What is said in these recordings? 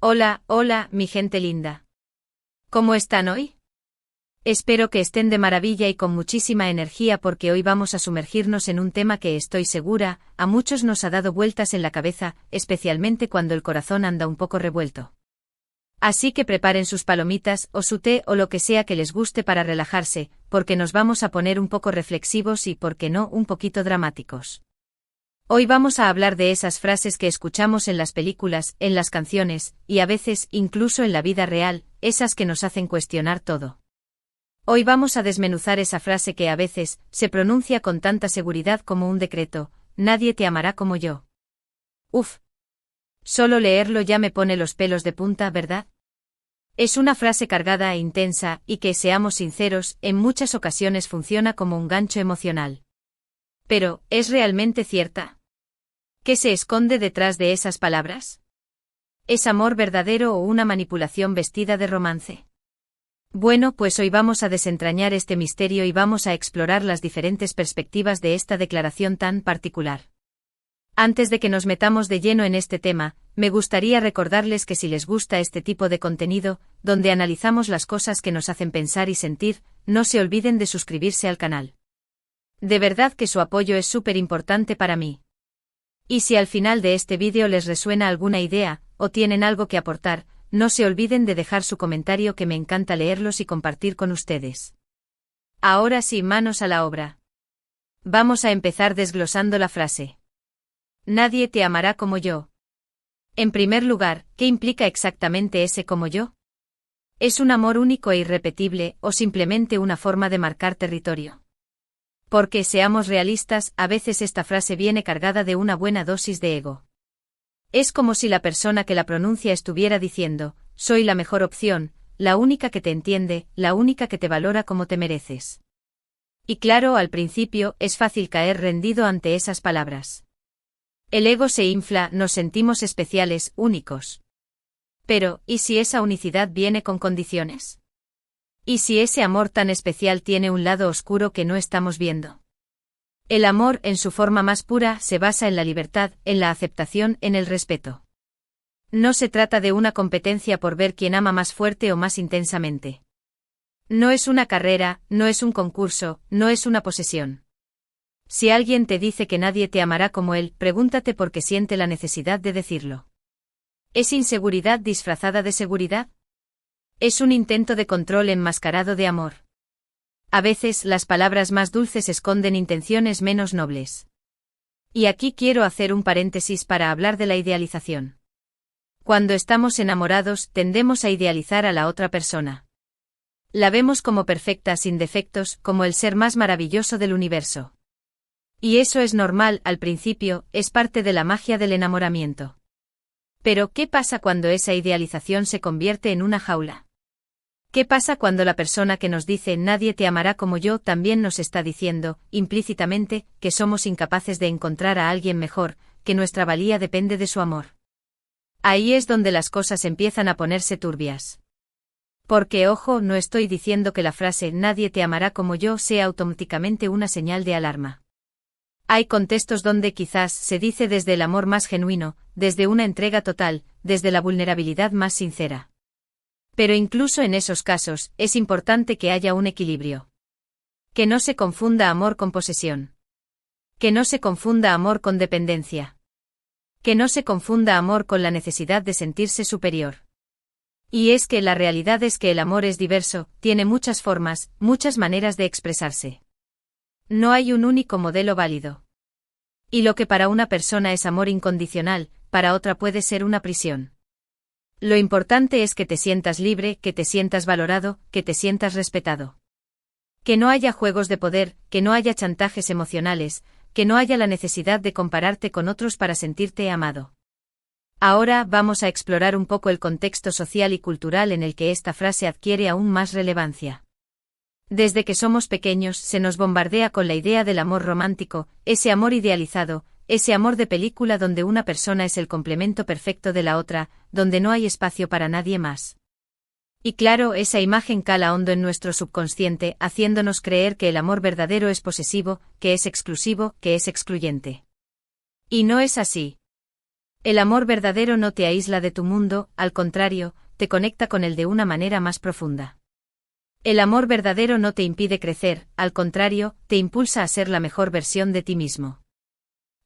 Hola, hola, mi gente linda. ¿Cómo están hoy? Espero que estén de maravilla y con muchísima energía porque hoy vamos a sumergirnos en un tema que estoy segura, a muchos nos ha dado vueltas en la cabeza, especialmente cuando el corazón anda un poco revuelto. Así que preparen sus palomitas o su té o lo que sea que les guste para relajarse, porque nos vamos a poner un poco reflexivos y, por qué no, un poquito dramáticos. Hoy vamos a hablar de esas frases que escuchamos en las películas, en las canciones, y a veces, incluso en la vida real, esas que nos hacen cuestionar todo. Hoy vamos a desmenuzar esa frase que a veces se pronuncia con tanta seguridad como un decreto: nadie te amará como yo. Uf. Solo leerlo ya me pone los pelos de punta, ¿verdad? Es una frase cargada e intensa, y que, seamos sinceros, en muchas ocasiones funciona como un gancho emocional. Pero, ¿es realmente cierta? ¿Qué se esconde detrás de esas palabras? ¿Es amor verdadero o una manipulación vestida de romance? Bueno, pues hoy vamos a desentrañar este misterio y vamos a explorar las diferentes perspectivas de esta declaración tan particular. Antes de que nos metamos de lleno en este tema, me gustaría recordarles que si les gusta este tipo de contenido, donde analizamos las cosas que nos hacen pensar y sentir, no se olviden de suscribirse al canal. De verdad que su apoyo es súper importante para mí. Y si al final de este vídeo les resuena alguna idea, o tienen algo que aportar, no se olviden de dejar su comentario, que me encanta leerlos y compartir con ustedes. Ahora sí, manos a la obra. Vamos a empezar desglosando la frase. Nadie te amará como yo. En primer lugar, ¿qué implica exactamente ese como yo? ¿Es un amor único e irrepetible, o simplemente una forma de marcar territorio? Porque, seamos realistas, a veces esta frase viene cargada de una buena dosis de ego. Es como si la persona que la pronuncia estuviera diciendo: soy la mejor opción, la única que te entiende, la única que te valora como te mereces. Y claro, al principio, es fácil caer rendido ante esas palabras. El ego se infla, nos sentimos especiales, únicos. Pero, ¿y si esa unicidad viene con condiciones? ¿Y si ese amor tan especial tiene un lado oscuro que no estamos viendo? El amor, en su forma más pura, se basa en la libertad, en la aceptación, en el respeto. No se trata de una competencia por ver quién ama más fuerte o más intensamente. No es una carrera, no es un concurso, no es una posesión. Si alguien te dice que nadie te amará como él, pregúntate por qué siente la necesidad de decirlo. ¿Es inseguridad disfrazada de seguridad? ¿Es un intento de control enmascarado de amor? A veces las palabras más dulces esconden intenciones menos nobles. Y aquí quiero hacer un paréntesis para hablar de la idealización. Cuando estamos enamorados, tendemos a idealizar a la otra persona. La vemos como perfecta, sin defectos, como el ser más maravilloso del universo. Y eso es normal al principio, es parte de la magia del enamoramiento. Pero, ¿qué pasa cuando esa idealización se convierte en una jaula? ¿Qué pasa cuando la persona que nos dice nadie te amará como yo también nos está diciendo, implícitamente, que somos incapaces de encontrar a alguien mejor, que nuestra valía depende de su amor? Ahí es donde las cosas empiezan a ponerse turbias. Porque, ojo, no estoy diciendo que la frase nadie te amará como yo sea automáticamente una señal de alarma. Hay contextos donde quizás se dice desde el amor más genuino, desde una entrega total, desde la vulnerabilidad más sincera. Pero incluso en esos casos, es importante que haya un equilibrio. Que no se confunda amor con posesión. Que no se confunda amor con dependencia. Que no se confunda amor con la necesidad de sentirse superior. Y es que la realidad es que el amor es diverso, tiene muchas formas, muchas maneras de expresarse. No hay un único modelo válido. Y lo que para una persona es amor incondicional, para otra puede ser una prisión. Lo importante es que te sientas libre, que te sientas valorado, que te sientas respetado. Que no haya juegos de poder, que no haya chantajes emocionales, que no haya la necesidad de compararte con otros para sentirte amado. Ahora vamos a explorar un poco el contexto social y cultural en el que esta frase adquiere aún más relevancia. Desde que somos pequeños se nos bombardea con la idea del amor romántico, ese amor idealizado, ese amor de película donde una persona es el complemento perfecto de la otra, donde no hay espacio para nadie más. Y claro, esa imagen cala hondo en nuestro subconsciente, haciéndonos creer que el amor verdadero es posesivo, que es exclusivo, que es excluyente. Y no es así. El amor verdadero no te aísla de tu mundo, al contrario, te conecta con él de una manera más profunda. El amor verdadero no te impide crecer, al contrario, te impulsa a ser la mejor versión de ti mismo.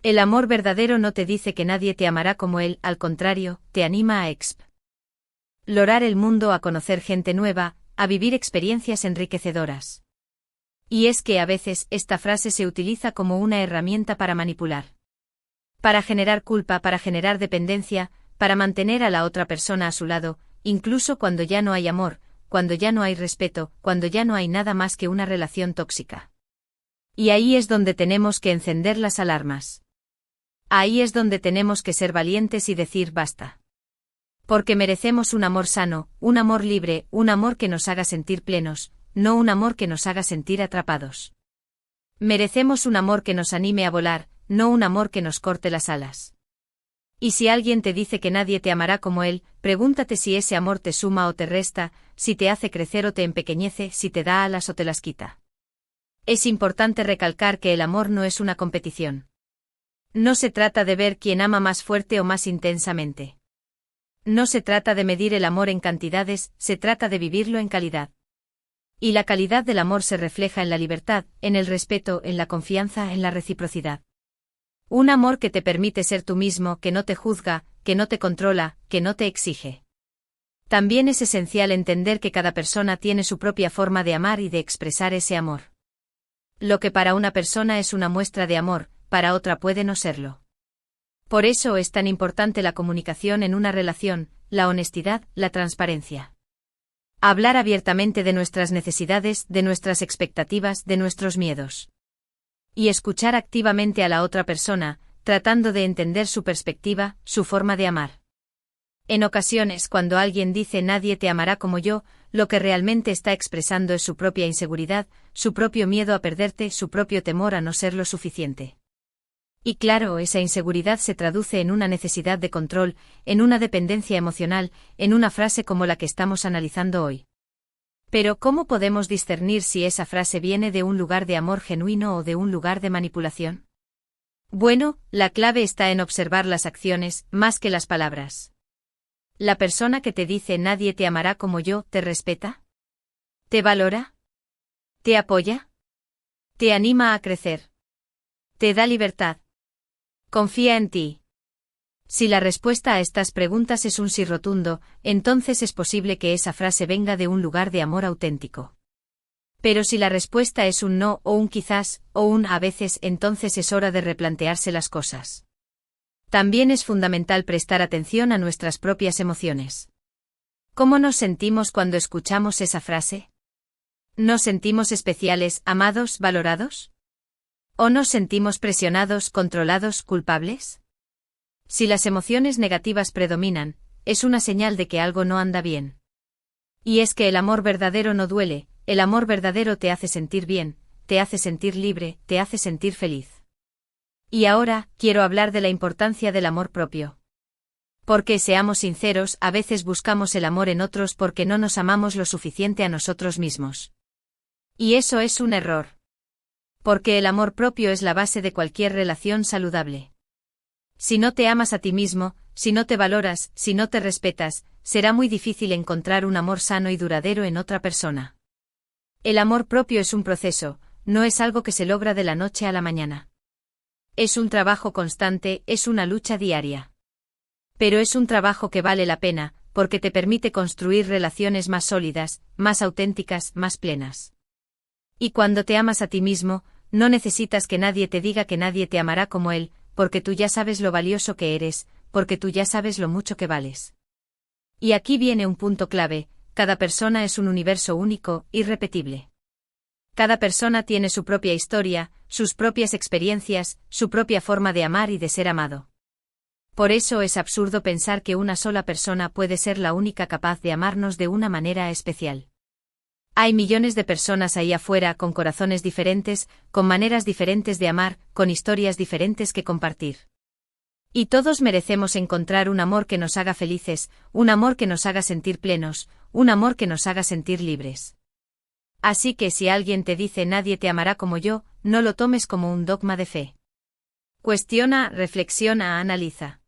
El amor verdadero no te dice que nadie te amará como él, al contrario, te anima a explorar el mundo, a conocer gente nueva, a vivir experiencias enriquecedoras. Y es que a veces esta frase se utiliza como una herramienta para manipular. Para generar culpa, para generar dependencia, para mantener a la otra persona a su lado, incluso cuando ya no hay amor, cuando ya no hay respeto, cuando ya no hay nada más que una relación tóxica. Y ahí es donde tenemos que encender las alarmas. Ahí es donde tenemos que ser valientes y decir basta. Porque merecemos un amor sano, un amor libre, un amor que nos haga sentir plenos, no un amor que nos haga sentir atrapados. Merecemos un amor que nos anime a volar, no un amor que nos corte las alas. Y si alguien te dice que nadie te amará como él, pregúntate si ese amor te suma o te resta, si te hace crecer o te empequeñece, si te da alas o te las quita. Es importante recalcar que el amor no es una competición. No se trata de ver quién ama más fuerte o más intensamente. No se trata de medir el amor en cantidades, se trata de vivirlo en calidad. Y la calidad del amor se refleja en la libertad, en el respeto, en la confianza, en la reciprocidad. Un amor que te permite ser tú mismo, que no te juzga, que no te controla, que no te exige. También es esencial entender que cada persona tiene su propia forma de amar y de expresar ese amor. Lo que para una persona es una muestra de amor, para otra puede no serlo. Por eso es tan importante la comunicación en una relación, la honestidad, la transparencia. Hablar abiertamente de nuestras necesidades, de nuestras expectativas, de nuestros miedos. Y escuchar activamente a la otra persona, tratando de entender su perspectiva, su forma de amar. En ocasiones, cuando alguien dice nadie te amará como yo, lo que realmente está expresando es su propia inseguridad, su propio miedo a perderte, su propio temor a no ser lo suficiente. Y claro, esa inseguridad se traduce en una necesidad de control, en una dependencia emocional, en una frase como la que estamos analizando hoy. Pero ¿cómo podemos discernir si esa frase viene de un lugar de amor genuino o de un lugar de manipulación? Bueno, la clave está en observar las acciones, más que las palabras. ¿La persona que te dice nadie te amará como yo, te respeta? ¿Te valora? ¿Te apoya? ¿Te anima a crecer? ¿Te da libertad? ¿Confía en ti? Si la respuesta a estas preguntas es un sí rotundo, entonces es posible que esa frase venga de un lugar de amor auténtico. Pero si la respuesta es un no, o un quizás, o un a veces, entonces es hora de replantearse las cosas. También es fundamental prestar atención a nuestras propias emociones. ¿Cómo nos sentimos cuando escuchamos esa frase? ¿Nos sentimos especiales, amados, valorados? ¿O nos sentimos presionados, controlados, culpables? Si las emociones negativas predominan, es una señal de que algo no anda bien. Y es que el amor verdadero no duele, el amor verdadero te hace sentir bien, te hace sentir libre, te hace sentir feliz. Y ahora, quiero hablar de la importancia del amor propio. Porque seamos sinceros, a veces buscamos el amor en otros porque no nos amamos lo suficiente a nosotros mismos. Y eso es un error. Porque el amor propio es la base de cualquier relación saludable. Si no te amas a ti mismo, si no te valoras, si no te respetas, será muy difícil encontrar un amor sano y duradero en otra persona. El amor propio es un proceso, no es algo que se logra de la noche a la mañana. Es un trabajo constante, es una lucha diaria. Pero es un trabajo que vale la pena, porque te permite construir relaciones más sólidas, más auténticas, más plenas. Y cuando te amas a ti mismo, no necesitas que nadie te diga que nadie te amará como él, porque tú ya sabes lo valioso que eres, porque tú ya sabes lo mucho que vales. Y aquí viene un punto clave, cada persona es un universo único, irrepetible. Cada persona tiene su propia historia, sus propias experiencias, su propia forma de amar y de ser amado. Por eso es absurdo pensar que una sola persona puede ser la única capaz de amarnos de una manera especial. Hay millones de personas ahí afuera con corazones diferentes, con maneras diferentes de amar, con historias diferentes que compartir. Y todos merecemos encontrar un amor que nos haga felices, un amor que nos haga sentir plenos, un amor que nos haga sentir libres. Así que si alguien te dice nadie te amará como yo, no lo tomes como un dogma de fe. Cuestiona, reflexiona, analiza.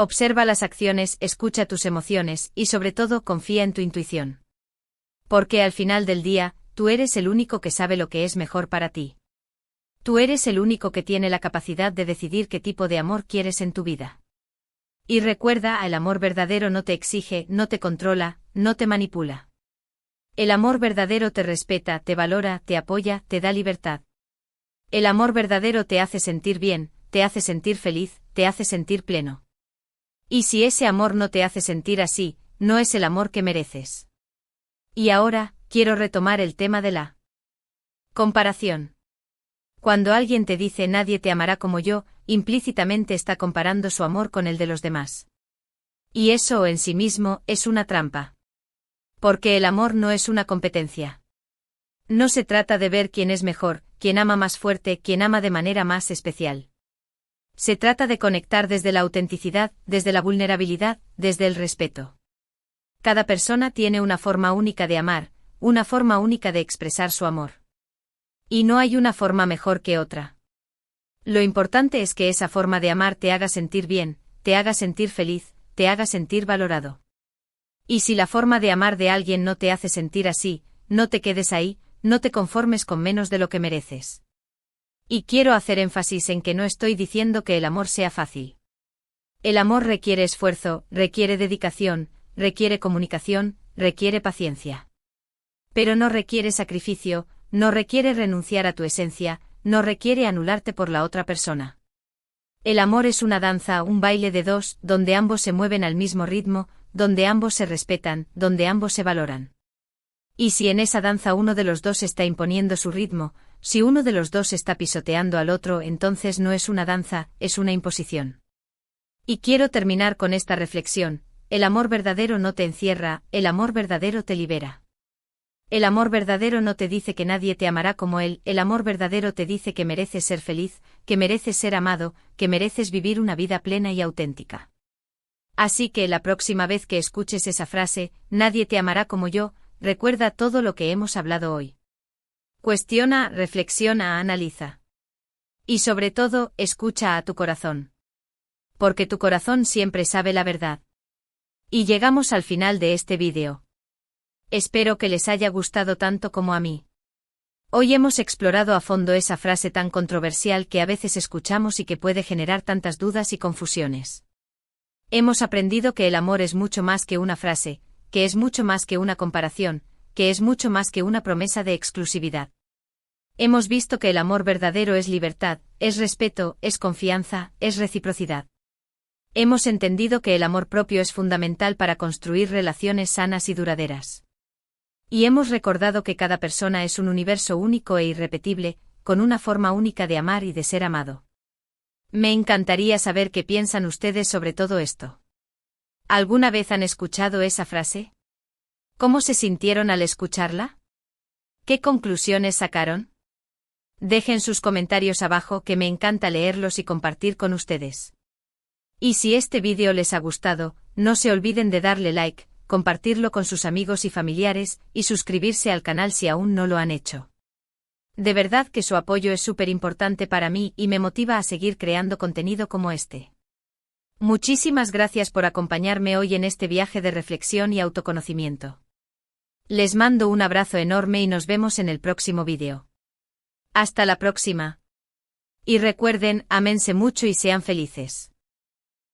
Observa las acciones, escucha tus emociones y sobre todo confía en tu intuición. Porque al final del día, tú eres el único que sabe lo que es mejor para ti. Tú eres el único que tiene la capacidad de decidir qué tipo de amor quieres en tu vida. Y recuerda, el amor verdadero no te exige, no te controla, no te manipula. El amor verdadero te respeta, te valora, te apoya, te da libertad. El amor verdadero te hace sentir bien, te hace sentir feliz, te hace sentir pleno. Y si ese amor no te hace sentir así, no es el amor que mereces. Y ahora, quiero retomar el tema de la comparación. Cuando alguien te dice nadie te amará como yo, implícitamente está comparando su amor con el de los demás. Y eso en sí mismo es una trampa. Porque el amor no es una competencia. No se trata de ver quién es mejor, quién ama más fuerte, quién ama de manera más especial. Se trata de conectar desde la autenticidad, desde la vulnerabilidad, desde el respeto. Cada persona tiene una forma única de amar, una forma única de expresar su amor. Y no hay una forma mejor que otra. Lo importante es que esa forma de amar te haga sentir bien, te haga sentir feliz, te haga sentir valorado. Y si la forma de amar de alguien no te hace sentir así, no te quedes ahí, no te conformes con menos de lo que mereces. Y quiero hacer énfasis en que no estoy diciendo que el amor sea fácil. El amor requiere esfuerzo, requiere dedicación, requiere comunicación, requiere paciencia. Pero no requiere sacrificio, no requiere renunciar a tu esencia, no requiere anularte por la otra persona. El amor es una danza, un baile de dos, donde ambos se mueven al mismo ritmo, donde ambos se respetan, donde ambos se valoran. Y si en esa danza uno de los dos está imponiendo su ritmo, si uno de los dos está pisoteando al otro, entonces no es una danza, es una imposición. Y quiero terminar con esta reflexión: el amor verdadero no te encierra, el amor verdadero te libera. El amor verdadero no te dice que nadie te amará como él, el amor verdadero te dice que mereces ser feliz, que mereces ser amado, que mereces vivir una vida plena y auténtica. Así que la próxima vez que escuches esa frase, nadie te amará como yo, recuerda todo lo que hemos hablado hoy. Cuestiona, reflexiona, analiza. Y sobre todo, escucha a tu corazón. Porque tu corazón siempre sabe la verdad. Y llegamos al final de este vídeo. Espero que les haya gustado tanto como a mí. Hoy hemos explorado a fondo esa frase tan controversial que a veces escuchamos y que puede generar tantas dudas y confusiones. Hemos aprendido que el amor es mucho más que una frase, que es mucho más que una comparación, que es mucho más que una promesa de exclusividad. Hemos visto que el amor verdadero es libertad, es respeto, es confianza, es reciprocidad. Hemos entendido que el amor propio es fundamental para construir relaciones sanas y duraderas. Y hemos recordado que cada persona es un universo único e irrepetible, con una forma única de amar y de ser amado. Me encantaría saber qué piensan ustedes sobre todo esto. ¿Alguna vez han escuchado esa frase? ¿Cómo se sintieron al escucharla? ¿Qué conclusiones sacaron? Dejen sus comentarios abajo, que me encanta leerlos y compartir con ustedes. Y si este vídeo les ha gustado, no se olviden de darle like, compartirlo con sus amigos y familiares, y suscribirse al canal si aún no lo han hecho. De verdad que su apoyo es súper importante para mí y me motiva a seguir creando contenido como este. Muchísimas gracias por acompañarme hoy en este viaje de reflexión y autoconocimiento. Les mando un abrazo enorme y nos vemos en el próximo vídeo. Hasta la próxima. Y recuerden, ámense mucho y sean felices.